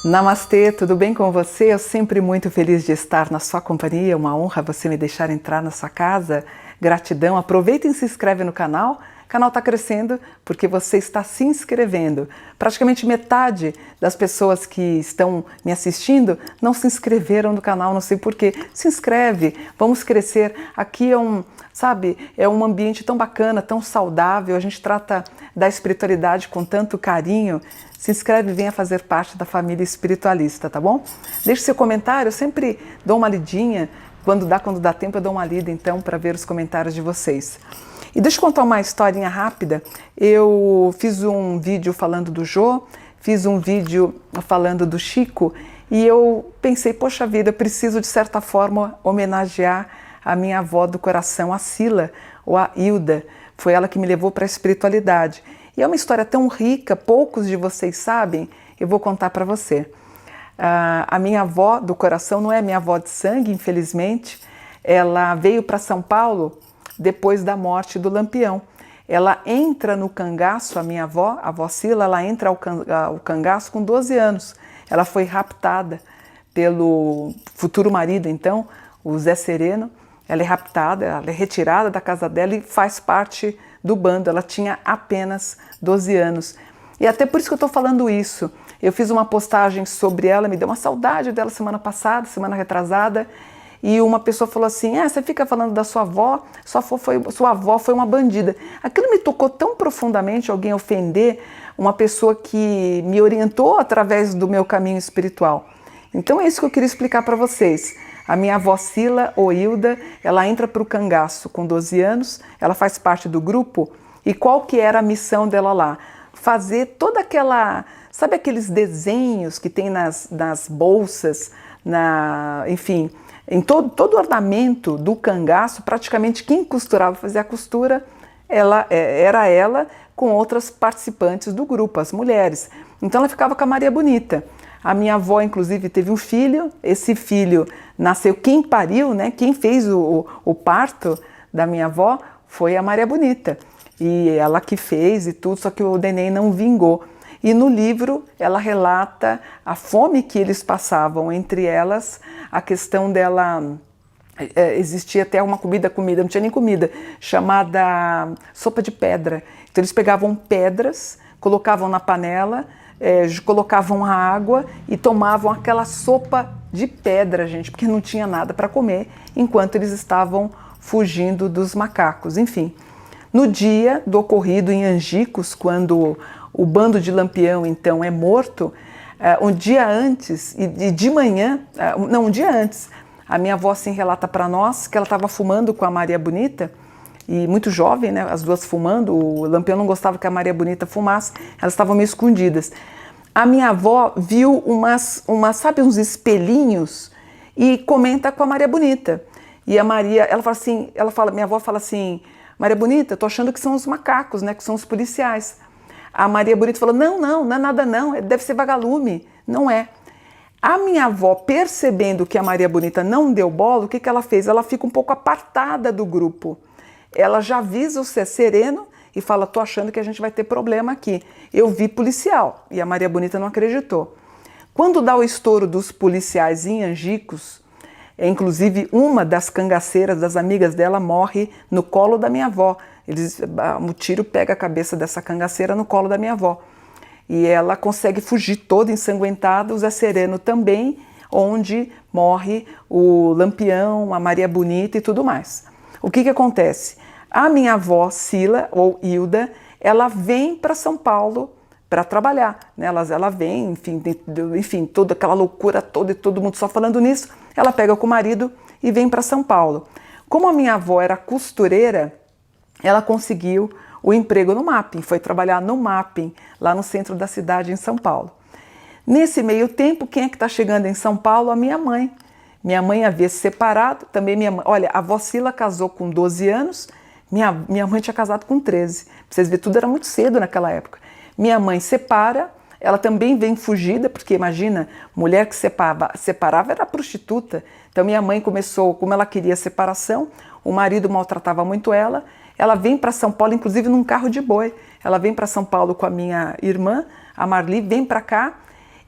Namastê, tudo bem com você? Eu sempre muito feliz de estar na sua companhia, uma honra você me deixar entrar na sua casa. Gratidão, aproveita e se inscreve no canal. O canal está crescendo porque você está se inscrevendo. Praticamente metade das pessoas que estão me assistindo não se inscreveram no canal, não sei porquê. Se inscreve, vamos crescer. Aqui é um ambiente tão bacana, tão saudável, a gente trata da espiritualidade com tanto carinho. Se inscreve e venha fazer parte da família espiritualista, tá bom? Deixe seu comentário, eu sempre dou uma lidinha, quando dá tempo eu dou uma lida então para ver os comentários de vocês. E deixa eu contar uma historinha rápida. Eu fiz um vídeo falando do Jô, fiz um vídeo falando do Chico e eu pensei, poxa vida, eu preciso de certa forma homenagear a minha avó do coração, a Sila, ou a Hilda. Foi ela que me levou para a espiritualidade. E é uma história tão rica, poucos de vocês sabem, eu vou contar para você. A minha avó do coração não é minha avó de sangue, infelizmente. Ela veio para São Paulo depois da morte do Lampião. Ela entra no cangaço, a minha avó, a avó Sila, ela entra ao cangaço com 12 anos. Ela foi raptada pelo futuro marido, então, o Zé Sereno. Ela é raptada, ela é retirada da casa dela e faz parte do bando. Ela tinha apenas 12 anos. E até por isso que eu estou falando isso. Eu fiz uma postagem sobre ela, me deu uma saudade dela semana passada, semana retrasada, e uma pessoa falou assim, você fica falando da sua avó, sua avó foi uma bandida. Aquilo me tocou tão profundamente, alguém ofender uma pessoa que me orientou através do meu caminho espiritual. Então é isso que eu queria explicar para vocês. A minha avó Sila, ou Hilda, ela entra para o cangaço com 12 anos, ela faz parte do grupo, e qual que era a missão dela lá? Fazer toda aquela, sabe aqueles desenhos que tem nas bolsas, enfim, em todo o ornamento do cangaço, praticamente quem costurava, fazia a costura, era ela com outras participantes do grupo, as mulheres. Então ela ficava com a Maria Bonita. A minha avó, inclusive, teve um filho, esse filho nasceu, quem pariu, né? Quem fez o parto da minha avó foi a Maria Bonita. E ela que fez e tudo, só que o neném não vingou. E no livro ela relata a fome que eles passavam, entre elas a questão dela, existia até uma comida, não tinha nem comida, chamada sopa de pedra. Então eles pegavam pedras, colocavam na panela, colocavam a água e tomavam aquela sopa de pedra, gente, porque não tinha nada para comer enquanto eles estavam fugindo dos macacos. Enfim, no dia do ocorrido em Angicos, quando o bando de Lampião então é morto, um dia antes, e de manhã, um dia antes, a minha avó assim relata para nós que ela estava fumando com a Maria Bonita, e muito jovem, né, as duas fumando, o Lampião não gostava que a Maria Bonita fumasse, elas estavam meio escondidas. A minha avó viu sabe, uns espelhinhos e comenta com a Maria Bonita. E a Maria, minha avó fala assim, Maria Bonita, tô achando que são os macacos, né, que são os policiais. A Maria Bonita falou, não é nada não, deve ser vagalume. Não é. A minha avó, percebendo que a Maria Bonita não deu bola, o que ela fez? Ela fica um pouco apartada do grupo. Ela já avisa o Zé Sereno e fala, tô achando que a gente vai ter problema aqui. Eu vi policial, e a Maria Bonita não acreditou. Quando dá o estouro dos policiais em Angicos, inclusive uma das cangaceiras, das amigas dela, morre no colo da minha avó. O tiro pega a cabeça dessa cangaceira no colo da minha avó. E ela consegue fugir toda ensanguentada, o Zé Sereno também, onde morre o Lampião, a Maria Bonita e tudo mais. O que acontece? A minha avó, Sila, ou Hilda, ela vem para São Paulo para trabalhar, né? Ela vem, enfim, toda aquela loucura toda e todo mundo só falando nisso, ela pega com o marido e vem para São Paulo. Como a minha avó era costureira, ela conseguiu o emprego no Mapping, foi trabalhar no Mapping, lá no centro da cidade, em São Paulo. Nesse meio tempo, quem é que está chegando em São Paulo? A minha mãe. Minha mãe havia se separado, também minha mãe, olha, a avó Sila casou com 12 anos, minha mãe tinha casado com 13. Pra vocês verem, tudo era muito cedo naquela época. Minha mãe separa, ela também vem fugida, porque imagina, mulher que separava era prostituta. Então minha mãe começou, como ela queria separação, o marido maltratava muito ela vem para São Paulo, inclusive num carro de boi. Ela vem para São Paulo com a minha irmã, a Marli, vem para cá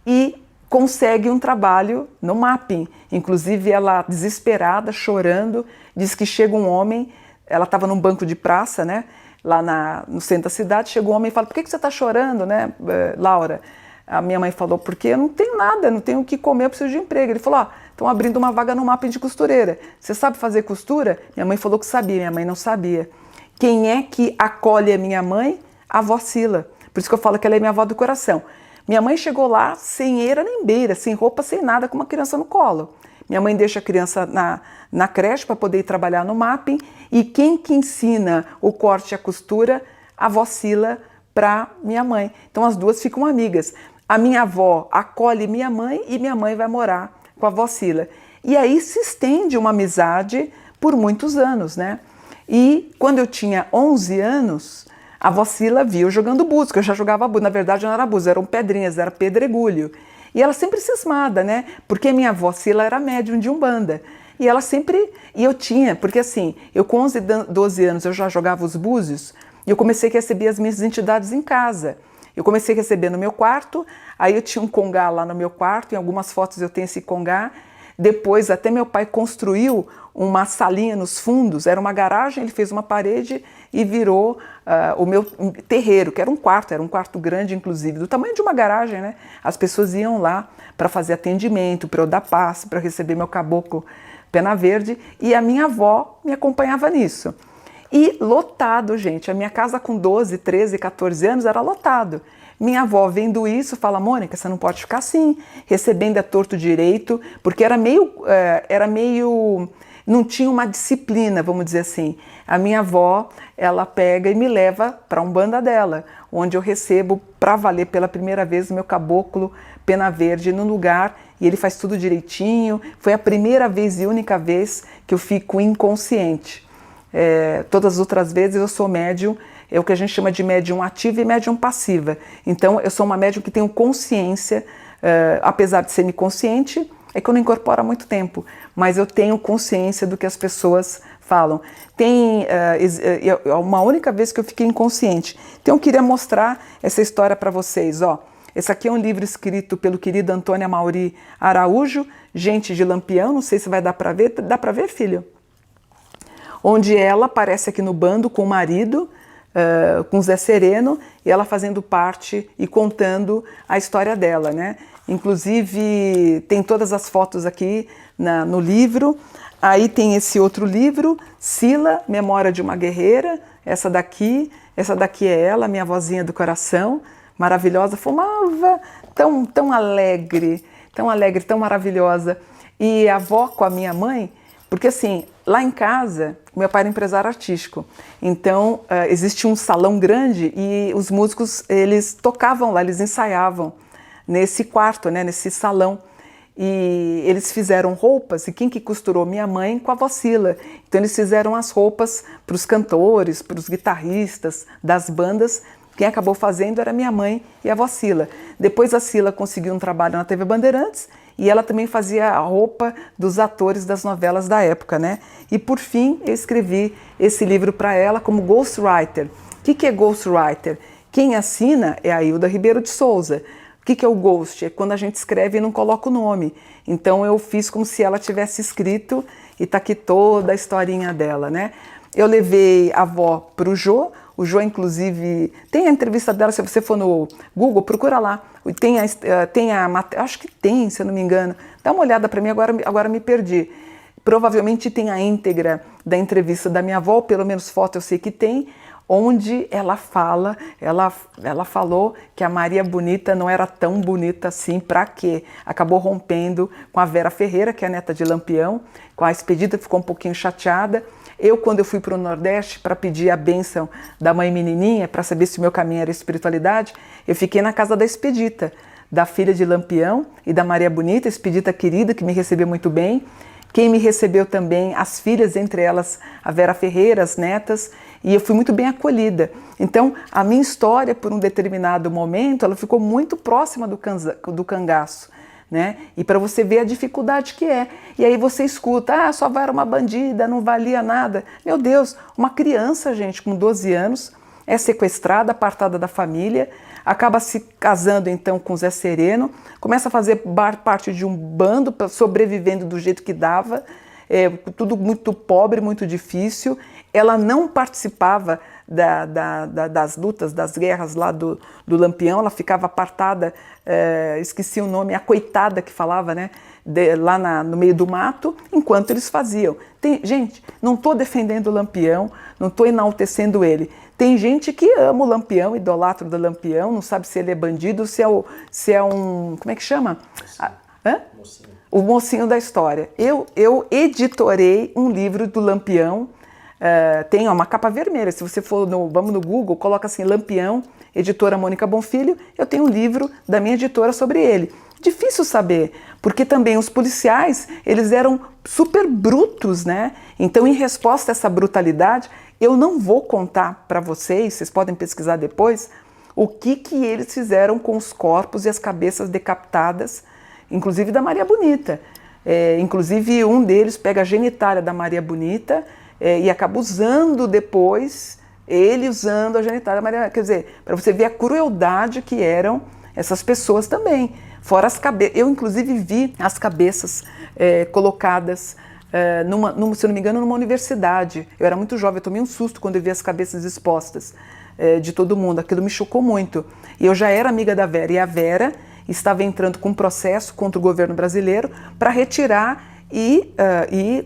e consegue um trabalho no Mapping. Inclusive ela desesperada, chorando, diz que chega um homem, ela estava num banco de praça, né, lá no centro da cidade, chega um homem e fala: por que você está chorando, né, Laura? A minha mãe falou: porque eu não tenho nada, não tenho o que comer, eu preciso de emprego. Ele falou: estão abrindo uma vaga no Mapping de costureira. Você sabe fazer costura? Minha mãe falou que sabia, minha mãe não sabia. Quem é que acolhe a minha mãe? A avó Cila. Por isso que eu falo que ela é minha avó do coração. Minha mãe chegou lá sem eira nem beira, sem roupa, sem nada, com uma criança no colo. Minha mãe deixa a criança na creche para poder ir trabalhar no Mapping. E quem que ensina o corte e a costura? A avó Cila para minha mãe. Então as duas ficam amigas. A minha avó acolhe minha mãe e minha mãe vai morar com a avó Cila. E aí se estende uma amizade por muitos anos, né? E quando eu tinha 11 anos, a avó Cila viu jogando búzios, que eu já jogava búzios. Na verdade não era búzios, eram pedrinhas, era pedregulho. E ela sempre cismada, né? Porque minha avó Cila era médium de Umbanda. E ela sempre... E eu tinha, porque assim, eu com 11, 12 anos eu já jogava os búzios e eu comecei a receber as minhas entidades em casa. Eu comecei a receber no meu quarto, aí eu tinha um congá lá no meu quarto, em algumas fotos eu tenho esse congá. Depois até meu pai construiu uma salinha nos fundos, era uma garagem, ele fez uma parede e virou o meu terreiro, que era um quarto grande inclusive, do tamanho de uma garagem, né? As pessoas iam lá para fazer atendimento, para eu dar passe, para receber meu caboclo Pena Verde, e a minha avó me acompanhava nisso. E lotado, gente, a minha casa com 12, 13, 14 anos era lotado. Minha avó vendo isso fala: Mônica, você não pode ficar assim, recebendo a torto direito, porque era meio, não tinha uma disciplina, vamos dizer assim. A minha avó, ela pega e me leva para a Umbanda dela, onde eu recebo para valer pela primeira vez o meu caboclo Pena Verde no lugar, e ele faz tudo direitinho. Foi a primeira vez e única vez que eu fico inconsciente. Todas as outras vezes eu sou médium, é o que a gente chama de médium ativa e médium passiva. Então eu sou uma médium que tenho consciência, apesar de ser inconsciente, é que eu não incorporo há muito tempo, mas eu tenho consciência do que as pessoas falam. Tem uma única vez que eu fiquei inconsciente. Então eu queria mostrar essa história para vocês, ó. Esse aqui é um livro escrito pelo querido Antônio Amauri Araújo, Gente de Lampião, não sei se vai dar para ver. Dá para ver, filho? Onde ela aparece aqui no bando com o marido, com Zé Sereno, e ela fazendo parte e contando a história dela, né? Inclusive tem todas as fotos aqui no livro. Aí tem esse outro livro, Cila, Memória de uma Guerreira. Essa daqui é ela, minha vozinha do coração, maravilhosa, fumava, tão alegre, tão maravilhosa. E a avó com a minha mãe, porque assim, lá em casa, meu pai era empresário artístico, então existe um salão grande e os músicos, eles tocavam lá, eles ensaiavam nesse quarto, né, nesse salão. E eles fizeram roupas, e quem que costurou? Minha mãe com a avó Cila. Então eles fizeram as roupas para os cantores, para os guitarristas das bandas. Quem acabou fazendo era minha mãe e a avó Cila. Depois a Cila conseguiu um trabalho na TV Bandeirantes e ela também fazia a roupa dos atores das novelas da época, né? E por fim eu escrevi esse livro para ela como ghostwriter. O que é ghostwriter? Quem assina é a Hilda Ribeiro de Souza. O que é o ghost? É quando a gente escreve e não coloca o nome. Então eu fiz como se ela tivesse escrito e tá aqui toda a historinha dela, né? Eu levei a avó para o Jô. O Jô, inclusive, tem a entrevista dela, se você for no Google, procura lá. Acho que tem, se eu não me engano. Dá uma olhada para mim, agora me perdi. Provavelmente tem a íntegra da entrevista da minha avó, pelo menos foto eu sei que tem, onde ela falou que a Maria Bonita não era tão bonita assim, para quê? Acabou rompendo com a Vera Ferreira, que é a neta de Lampião, com a Expedita, ficou um pouquinho chateada. Quando eu fui para o Nordeste para pedir a bênção da mãe menininha, para saber se o meu caminho era espiritualidade, eu fiquei na casa da Expedita, da filha de Lampião e da Maria Bonita, Expedita querida, que me recebeu muito bem, Quem me recebeu também, as filhas, entre elas a Vera Ferreira, as netas, e eu fui muito bem acolhida. Então, a minha história, por um determinado momento, ela ficou muito próxima do cangaço, né? E para você ver a dificuldade que é. E aí você escuta, sua avó era uma bandida, não valia nada. Meu Deus, uma criança, gente, com 12 anos, é sequestrada, apartada da família, acaba se casando então com Zé Sereno, começa a fazer parte de um bando, sobrevivendo do jeito que dava, tudo muito pobre, muito difícil. Ela não participava das lutas, das guerras lá do Lampião, ela ficava apartada, esqueci o nome, a coitada que falava, né? Lá no meio do mato, enquanto eles faziam. Gente, não estou defendendo o Lampião, não estou enaltecendo ele. Tem gente que ama o Lampião, idolatra do Lampião, não sabe se ele é bandido, se é um... Como é que chama? Mocinho. O mocinho da história. Eu editorei um livro do Lampião, tem uma capa vermelha. Se você for vamos no Google, coloca assim, Lampião, editora Mônica Bonfilho, eu tenho um livro da minha editora sobre ele. Difícil saber, porque também os policiais, eles eram super brutos, né? Então, em resposta a essa brutalidade, eu não vou contar para vocês podem pesquisar depois, o que eles fizeram com os corpos e as cabeças decapitadas, inclusive da Maria Bonita. Inclusive, um deles pega a genitália da Maria Bonita e acaba usando depois, ele usando a genitália da Maria... Quer dizer, para você ver a crueldade que eram essas pessoas também. Fora as cabeças. Eu, inclusive, vi as cabeças colocadas, se eu não me engano, numa universidade. Eu era muito jovem, eu tomei um susto quando eu vi as cabeças expostas de todo mundo. Aquilo me chocou muito. E eu já era amiga da Vera, e a Vera estava entrando com um processo contra o governo brasileiro para retirar e,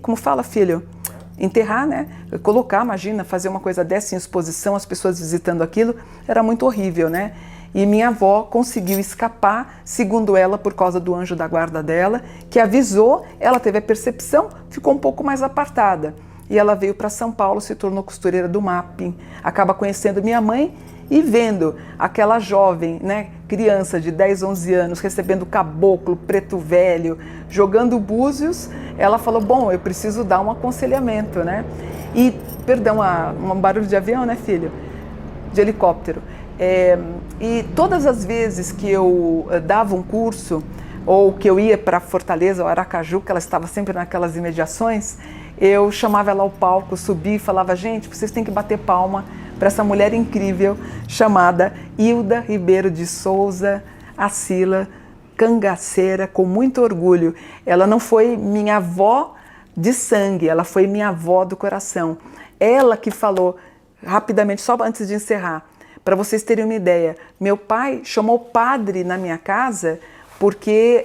como fala, filho, enterrar, né? Colocar, imagina, fazer uma coisa dessa em exposição, as pessoas visitando aquilo, era muito horrível, né? E minha avó conseguiu escapar, segundo ela, por causa do anjo da guarda dela, que avisou, ela teve a percepção, ficou um pouco mais apartada. E ela veio para São Paulo, se tornou costureira do Mapping, acaba conhecendo minha mãe e vendo aquela jovem, né, criança de 10, 11 anos, recebendo caboclo, preto velho, jogando búzios, ela falou, bom, eu preciso dar um aconselhamento, né? E, perdão, um barulho de avião, né, filho? De helicóptero. E todas as vezes que eu dava um curso, ou que eu ia para Fortaleza ou Aracaju, que ela estava sempre naquelas imediações, eu chamava ela ao palco, subia e falava, gente, vocês têm que bater palma para essa mulher incrível chamada Hilda Ribeiro de Souza Acila, cangaceira, com muito orgulho. Ela não foi minha avó de sangue, ela foi minha avó do coração. Ela que falou, rapidamente, só antes de encerrar, para vocês terem uma ideia, meu pai chamou padre na minha casa porque,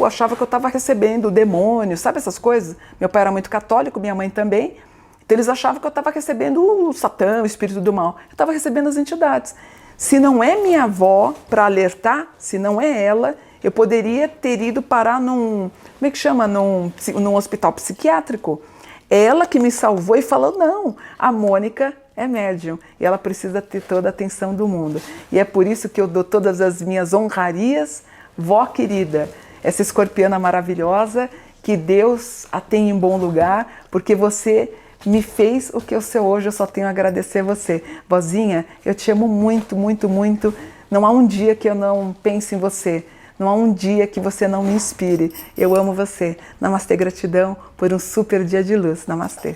achava que eu estava recebendo o demônio, sabe essas coisas? Meu pai era muito católico, minha mãe também, então eles achavam que eu estava recebendo o Satã, o espírito do mal. Eu estava recebendo as entidades. Se não é minha avó para alertar, se não é ela, eu poderia ter ido parar num hospital psiquiátrico. Ela que me salvou e falou, não, a Mônica é médium e ela precisa ter toda a atenção do mundo. E é por isso que eu dou todas as minhas honrarias, vó querida, essa escorpiana maravilhosa, que Deus a tem em bom lugar, porque você me fez o que eu sou hoje, eu só tenho a agradecer a você. Vozinha, eu te amo muito, muito, muito. Não há um dia que eu não pense em você. Não há um dia que você não me inspire. Eu amo você. Namastê, gratidão por um super dia de luz. Namastê.